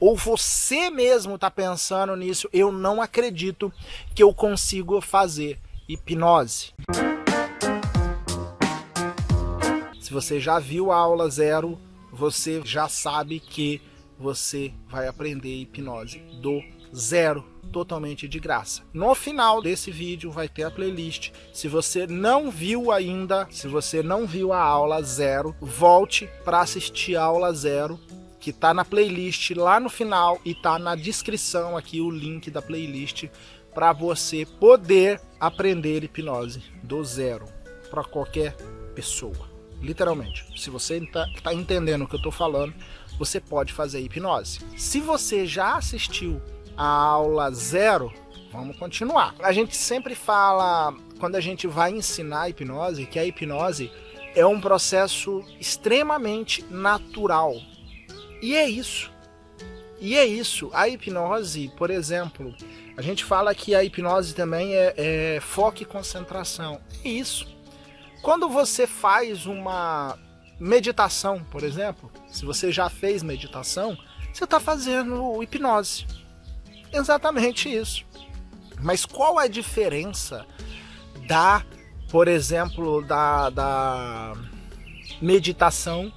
ou você mesmo está pensando nisso, eu não acredito que eu consigo fazer hipnose. Se você já viu a aula 0, você já sabe que você vai aprender hipnose do zero, totalmente de graça. No final desse vídeo vai ter a playlist. Se você não viu ainda, se você não viu a aula 0, volte para assistir a aula 0, que tá na playlist lá no final e tá na descrição aqui o link da playlist para você poder aprender hipnose do zero para qualquer pessoa. Literalmente, se você tá entendendo o que eu tô falando, você pode fazer hipnose. Se você já assistiu a aula 0, vamos continuar. A gente sempre fala, quando a gente vai ensinar a hipnose, que a hipnose é um processo extremamente natural. E é isso. A hipnose, por exemplo, a gente fala que a hipnose também é foco e concentração. É isso. Quando você faz uma meditação, por exemplo, se você já fez meditação, você está fazendo hipnose. Exatamente isso. Mas qual a diferença por exemplo, da meditação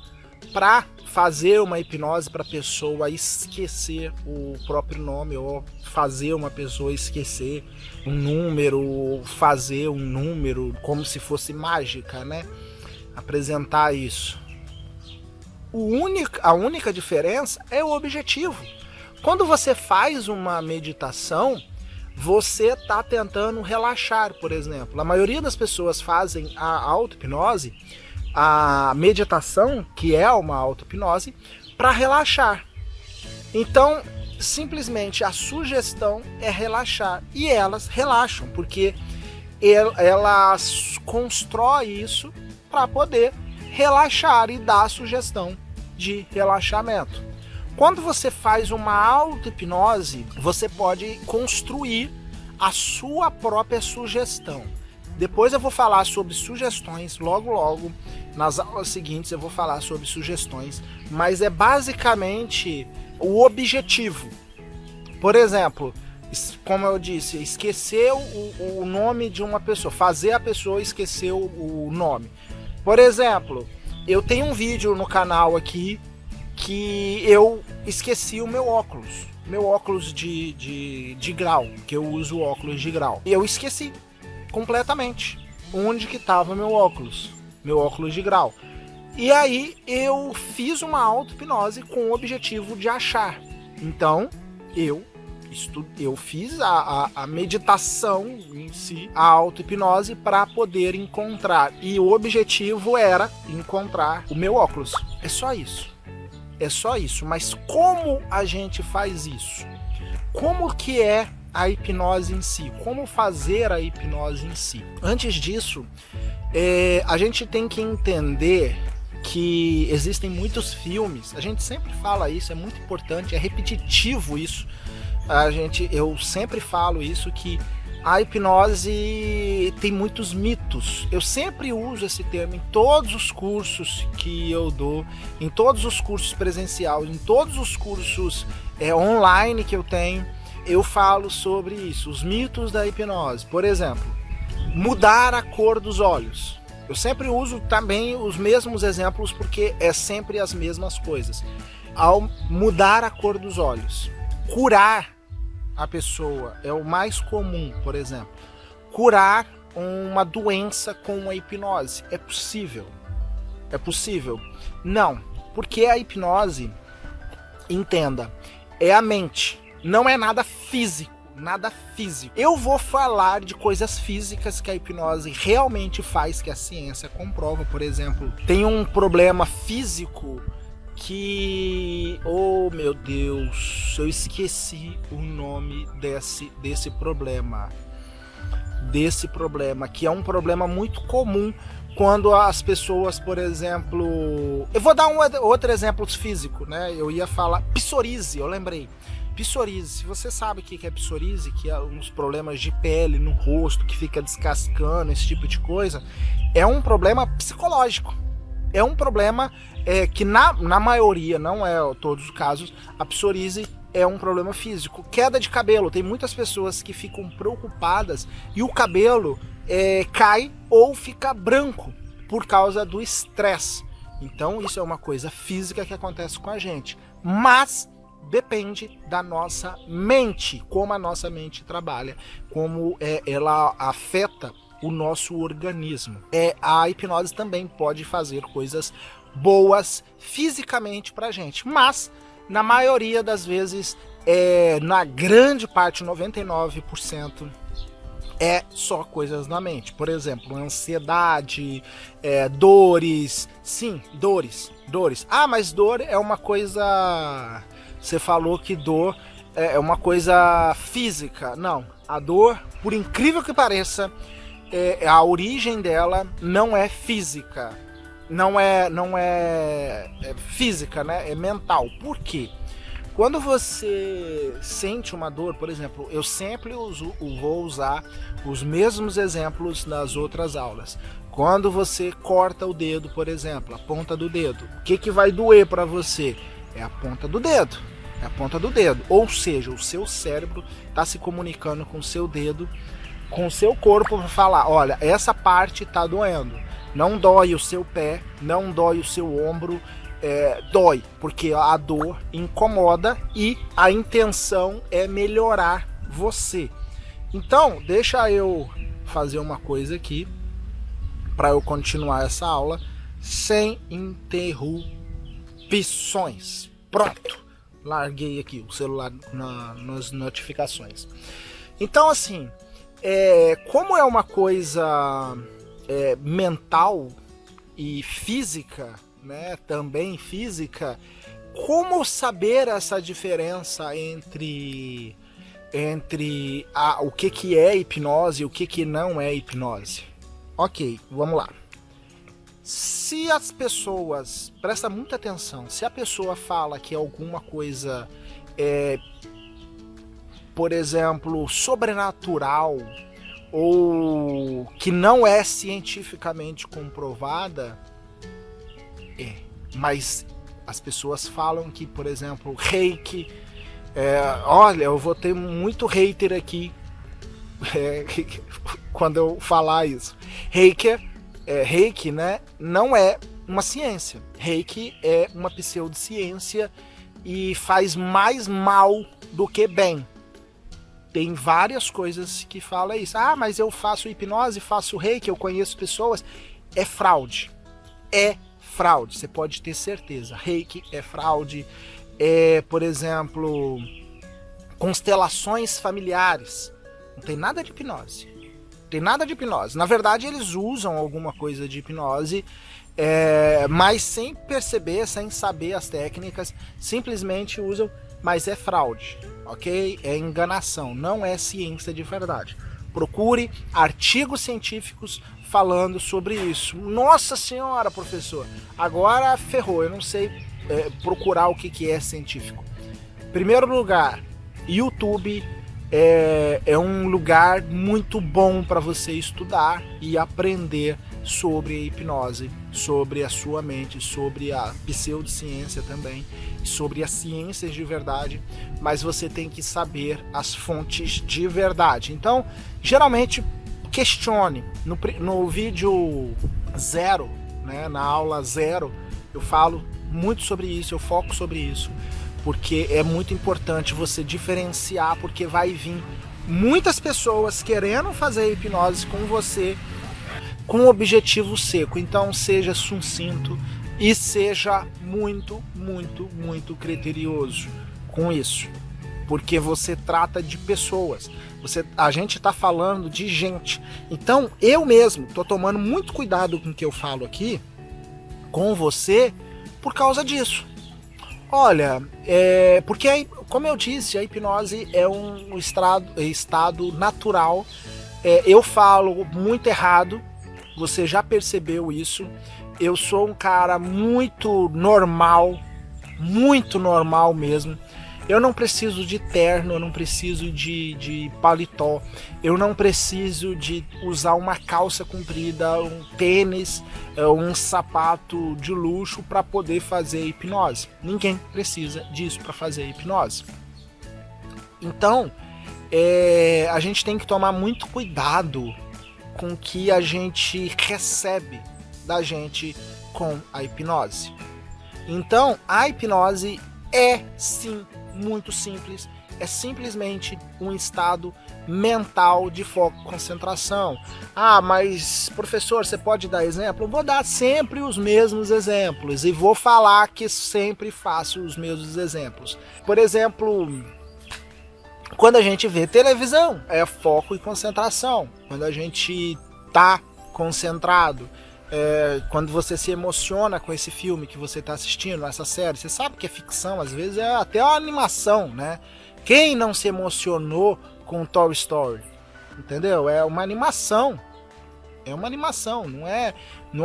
para fazer uma hipnose para a pessoa esquecer o próprio nome, ou fazer uma pessoa esquecer um número, ou fazer um número como se fosse mágica, né? Apresentar isso. A única diferença é o objetivo. Quando você faz uma meditação, você está tentando relaxar, por exemplo. A maioria das pessoas fazem a auto-hipnose, a meditação, que é uma auto-hipnose, para relaxar. Então, simplesmente a sugestão é relaxar. E elas relaxam, porque elas constroem isso para poder relaxar e dar a sugestão de relaxamento. Quando você faz uma auto-hipnose, você pode construir a sua própria sugestão. Depois eu vou falar sobre sugestões, logo nas aulas seguintes eu vou falar sobre sugestões, mas é basicamente o objetivo. Por exemplo, como eu disse, esquecer o nome de uma pessoa, fazer a pessoa esquecer o nome. Por exemplo, eu tenho um vídeo no canal aqui que eu esqueci o meu óculos de grau, que eu uso óculos de grau. E eu esqueci completamente onde que estava meu óculos de grau. E aí eu fiz uma auto-hipnose com o objetivo de achar. Então eu fiz a meditação em si, a auto-hipnose, para poder encontrar. E o objetivo era encontrar o meu óculos. É só isso. Mas como a gente faz isso? Como que é a hipnose em si? Como fazer a hipnose em si? Antes disso, a gente tem que entender que existem muitos filmes. A gente sempre fala isso, é muito importante, é repetitivo isso. Eu sempre falo isso, que a hipnose tem muitos mitos. Eu sempre uso esse termo em todos os cursos que eu dou, em todos os cursos presenciais, em todos os cursos online que eu tenho. Eu falo sobre isso, os mitos da hipnose. Por exemplo, mudar a cor dos olhos. Eu sempre uso também os mesmos exemplos, porque é sempre as mesmas coisas. Ao mudar a cor dos olhos, curar a pessoa é o mais comum. Por exemplo, curar uma doença com a hipnose é possível? Não, porque a hipnose, entenda, é a mente, não é nada físico. Eu vou falar de coisas físicas que a hipnose realmente faz, que a ciência comprova. Por exemplo, tem um problema físico que, oh meu Deus, eu esqueci o nome desse problema, que é um problema muito comum quando as pessoas, por exemplo, eu vou dar outro exemplo físico, né? Eu ia falar psoríase, eu lembrei. Psoríase, se você sabe o que é psoríase, que é uns problemas de pele no rosto, que fica descascando, esse tipo de coisa, é um problema psicológico. é um problema que na maioria, não é todos os casos, a psoríase é um problema físico. Queda de cabelo, tem muitas pessoas que ficam preocupadas e o cabelo cai ou fica branco por causa do estresse. Então isso é uma coisa física que acontece com a gente, mas depende da nossa mente, como a nossa mente trabalha, como ela afeta o nosso organismo. A hipnose também pode fazer coisas boas fisicamente pra gente, mas na maioria das vezes, na grande parte, 99%, é só coisas na mente. Por exemplo, ansiedade, dores. Sim, dores. Ah, mas dor é uma coisa... Você falou que dor é uma coisa física. Não, a dor, por incrível que pareça, a origem dela não é física. Não é física, né? É mental. Por quê? Quando você sente uma dor, por exemplo, eu sempre vou usar os mesmos exemplos nas outras aulas. Quando você corta o dedo, por exemplo, a ponta do dedo, o que vai doer para você? É a ponta do dedo. É a ponta do dedo. Ou seja, o seu cérebro está se comunicando com o seu dedo, com o seu corpo, para falar, olha, essa parte está doendo. Não dói o seu pé, não dói o seu ombro, dói, porque a dor incomoda e a intenção é melhorar você. Então, deixa eu fazer uma coisa aqui para eu continuar essa aula sem interrupções. Pronto, larguei aqui o celular nas notificações. Então, assim, como é uma coisa mental e física, né, também física, como saber essa diferença entre o que é hipnose e o que não é hipnose? Ok, vamos lá. Se as pessoas, presta muita atenção, se a pessoa fala que alguma coisa por exemplo, sobrenatural ou que não é cientificamente comprovada, mas as pessoas falam que, por exemplo, reiki, olha, eu vou ter muito hater aqui quando eu falar isso. Reiki, né, não é uma ciência. Reiki é uma pseudociência e faz mais mal do que bem. Tem várias coisas que falam isso. Ah, mas eu faço hipnose, faço reiki, eu conheço pessoas. É fraude. É fraude, você pode ter certeza. Reiki é fraude. Por exemplo, constelações familiares. Não tem nada de hipnose. Tem nada de hipnose. Na verdade, eles usam alguma coisa de hipnose, mas sem perceber, sem saber as técnicas, simplesmente usam, mas é fraude, ok? É enganação, não é ciência de verdade. Procure artigos científicos falando sobre isso. Nossa senhora, professor, agora ferrou, eu não sei procurar o que é científico. Primeiro lugar, YouTube é um lugar muito bom para você estudar e aprender sobre hipnose, sobre a sua mente, sobre a pseudociência também, sobre as ciências de verdade, mas você tem que saber as fontes de verdade. Então, geralmente, questione. No vídeo 0, né, na aula 0, eu falo muito sobre isso, eu foco sobre isso, porque é muito importante você diferenciar, porque vai vir muitas pessoas querendo fazer hipnose com você com um objetivo seco. Então seja sucinto e seja muito, muito, muito criterioso com isso, porque você trata de pessoas, a gente está falando de gente. Então eu mesmo estou tomando muito cuidado com o que eu falo aqui com você por causa disso. Olha, porque, como eu disse, a hipnose é um estado natural. Eu falo muito errado, você já percebeu isso. Eu sou um cara muito normal mesmo. Eu não preciso de terno, eu não preciso de paletó, eu não preciso de usar uma calça comprida, um tênis, um sapato de luxo para poder fazer hipnose. Ninguém precisa disso para fazer hipnose. Então, a gente tem que tomar muito cuidado com o que a gente recebe da gente com a hipnose. Então, a hipnose é sim muito simples, é simplesmente um estado mental de foco e concentração. Ah, mas professor, você pode dar exemplo? Eu vou dar sempre os mesmos exemplos e vou falar que sempre faço os mesmos exemplos. Por exemplo, quando a gente vê televisão, é foco e concentração. Quando a gente tá concentrado, quando você se emociona com esse filme que você está assistindo, essa série, você sabe que é ficção, às vezes é até uma animação, né? Quem não se emocionou com Toy Story? Entendeu? É uma animação. É uma animação, não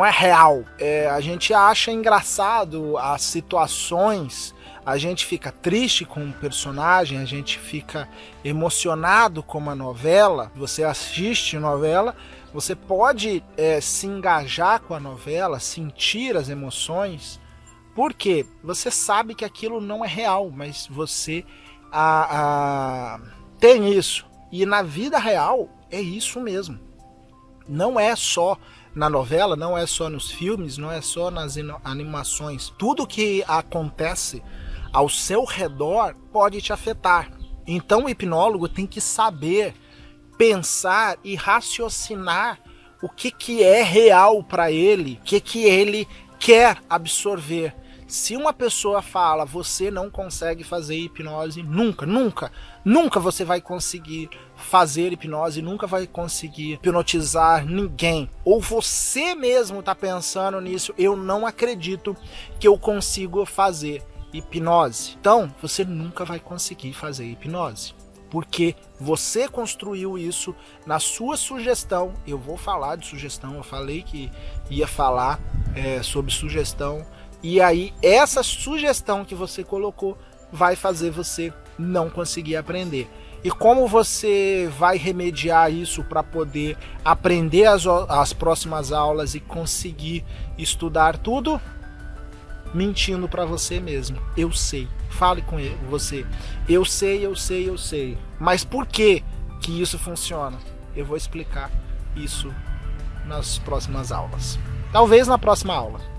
é real. A gente acha engraçado as situações, a gente fica triste com o personagem, a gente fica emocionado com uma novela. Você assiste novela, você pode se engajar com a novela, sentir as emoções, porque você sabe que aquilo não é real, mas você tem isso. E na vida real é isso mesmo. Não é só na novela, não é só nos filmes, não é só nas animações. Tudo que acontece ao seu redor pode te afetar. Então o hipnólogo tem que saber pensar e raciocinar o que é real para ele, o que ele quer absorver. Se uma pessoa fala, você não consegue fazer hipnose, nunca você vai conseguir fazer hipnose, nunca vai conseguir hipnotizar ninguém. Ou você mesmo está pensando nisso, eu não acredito que eu consigo fazer hipnose. Então, você nunca vai conseguir fazer hipnose. Porque você construiu isso na sua sugestão. Eu vou falar de sugestão, eu falei que ia falar sobre sugestão. E aí, essa sugestão que você colocou vai fazer você não conseguir aprender. E como você vai remediar isso para poder aprender as próximas aulas e conseguir estudar tudo? Mentindo para você mesmo. Eu sei. Fale com você. Eu sei. Mas por que isso funciona? Eu vou explicar isso nas próximas aulas. Talvez na próxima aula.